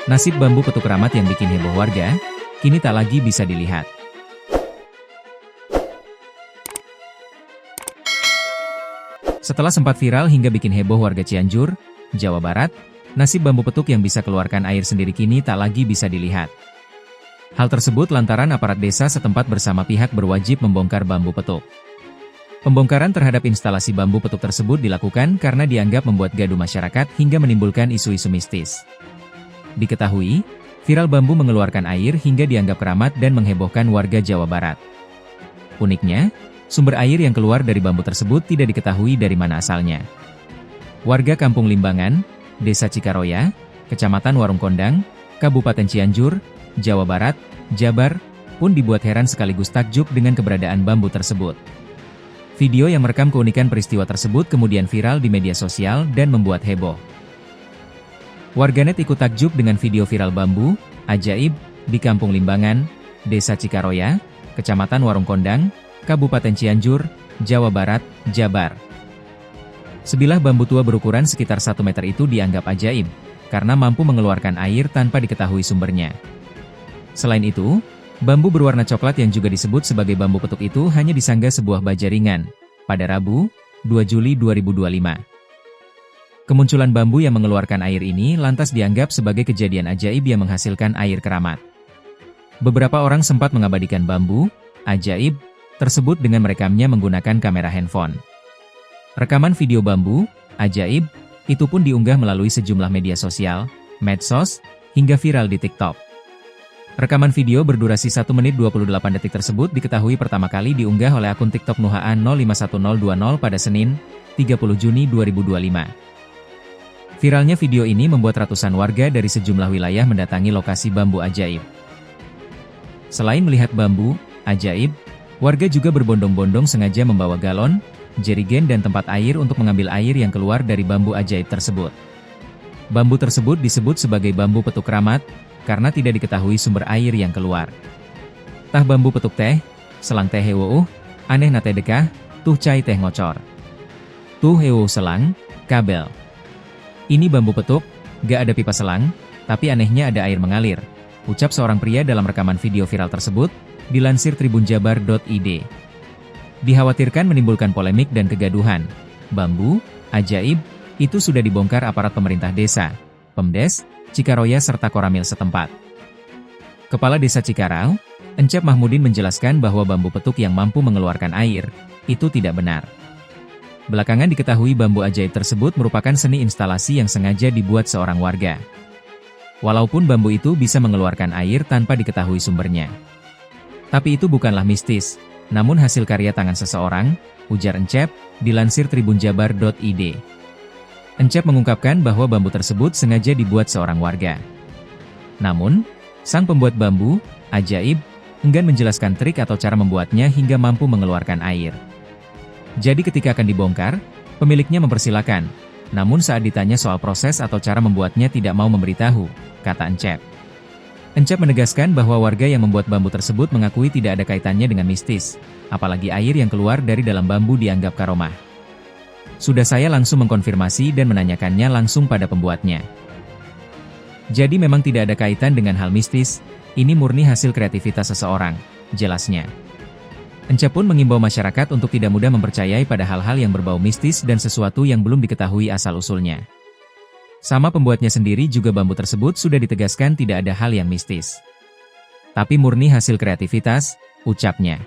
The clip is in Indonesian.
Nasib bambu petuk keramat yang bikin heboh warga, kini tak lagi bisa dilihat. Setelah sempat viral hingga bikin heboh warga Cianjur, Jawa Barat, nasib bambu petuk yang bisa keluarkan air sendiri kini tak lagi bisa dilihat. Hal tersebut lantaran aparat desa setempat bersama pihak berwajib membongkar bambu petuk. Pembongkaran terhadap instalasi bambu petuk tersebut dilakukan karena dianggap membuat gaduh masyarakat hingga menimbulkan isu-isu mistis. Diketahui, viral bambu mengeluarkan air hingga dianggap keramat dan menghebohkan warga Jawa Barat. Uniknya, sumber air yang keluar dari bambu tersebut tidak diketahui dari mana asalnya. Warga Kampung Limbangan, Desa Cikaroya, Kecamatan Warung Kondang, Kabupaten Cianjur, Jawa Barat, Jabar, pun dibuat heran sekaligus takjub dengan keberadaan bambu tersebut. Video yang merekam keunikan peristiwa tersebut kemudian viral di media sosial dan membuat heboh. Warganet ikut takjub dengan video viral bambu ajaib di Kampung Limbangan, Desa Cikaroya, Kecamatan Warung Kondang, Kabupaten Cianjur, Jawa Barat, Jabar. Sebilah bambu tua berukuran sekitar 1 meter itu dianggap ajaib, karena mampu mengeluarkan air tanpa diketahui sumbernya. Selain itu, bambu berwarna coklat yang juga disebut sebagai bambu petuk itu hanya disanggah sebuah baja ringan, pada Rabu, 2 Juli 2025. Kemunculan bambu yang mengeluarkan air ini lantas dianggap sebagai kejadian ajaib yang menghasilkan air keramat. Beberapa orang sempat mengabadikan bambu ajaib tersebut dengan merekamnya menggunakan kamera handphone. Rekaman video bambu ajaib itu pun diunggah melalui sejumlah media sosial, medsos, hingga viral di TikTok. Rekaman video berdurasi 1 menit 28 detik tersebut diketahui pertama kali diunggah oleh akun TikTok Nuhaan 051020 pada Senin, 30 Juni 2025. Viralnya video ini membuat ratusan warga dari sejumlah wilayah mendatangi lokasi bambu ajaib. Selain melihat bambu ajaib, warga juga berbondong-bondong sengaja membawa galon, jerigen dan tempat air untuk mengambil air yang keluar dari bambu ajaib tersebut. Bambu tersebut disebut sebagai bambu petuk keramat, karena tidak diketahui sumber air yang keluar. Tah bambu petuk teh, selang teh hewuh, aneh nate dekah, tuh cai teh ngocor. Tuh hewuh selang, kabel. Ini bambu petuk, gak ada pipa selang, tapi anehnya ada air mengalir, ucap seorang pria dalam rekaman video viral tersebut, dilansir tribunjabar.id. Dikhawatirkan menimbulkan polemik dan kegaduhan. Bambu ajaib itu sudah dibongkar aparat pemerintah desa, Pemdes, Cikaroya serta Koramil setempat. Kepala Desa Cikarau, Encep Mahmudin menjelaskan bahwa bambu petuk yang mampu mengeluarkan air, itu tidak benar. Belakangan diketahui bambu ajaib tersebut merupakan seni instalasi yang sengaja dibuat seorang warga. Walaupun bambu itu bisa mengeluarkan air tanpa diketahui sumbernya. Tapi itu bukanlah mistis, namun hasil karya tangan seseorang, ujar Encep, dilansir tribunjabar.id. Encep mengungkapkan bahwa bambu tersebut sengaja dibuat seorang warga. Namun, sang pembuat bambu ajaib enggan menjelaskan trik atau cara membuatnya hingga mampu mengeluarkan air. Jadi ketika akan dibongkar, pemiliknya mempersilahkan, namun saat ditanya soal proses atau cara membuatnya tidak mau memberitahu, kata Encep. Encep menegaskan bahwa warga yang membuat bambu tersebut mengakui tidak ada kaitannya dengan mistis, apalagi air yang keluar dari dalam bambu dianggap karomah. Sudah saya langsung mengkonfirmasi dan menanyakannya langsung pada pembuatnya. Jadi memang tidak ada kaitan dengan hal mistis, ini murni hasil kreativitas seseorang, jelasnya. Encep pun mengimbau masyarakat untuk tidak mudah mempercayai pada hal-hal yang berbau mistis dan sesuatu yang belum diketahui asal-usulnya. Sama pembuatnya sendiri juga bambu tersebut sudah ditegaskan tidak ada hal yang mistis. Tapi murni hasil kreativitas, ucapnya.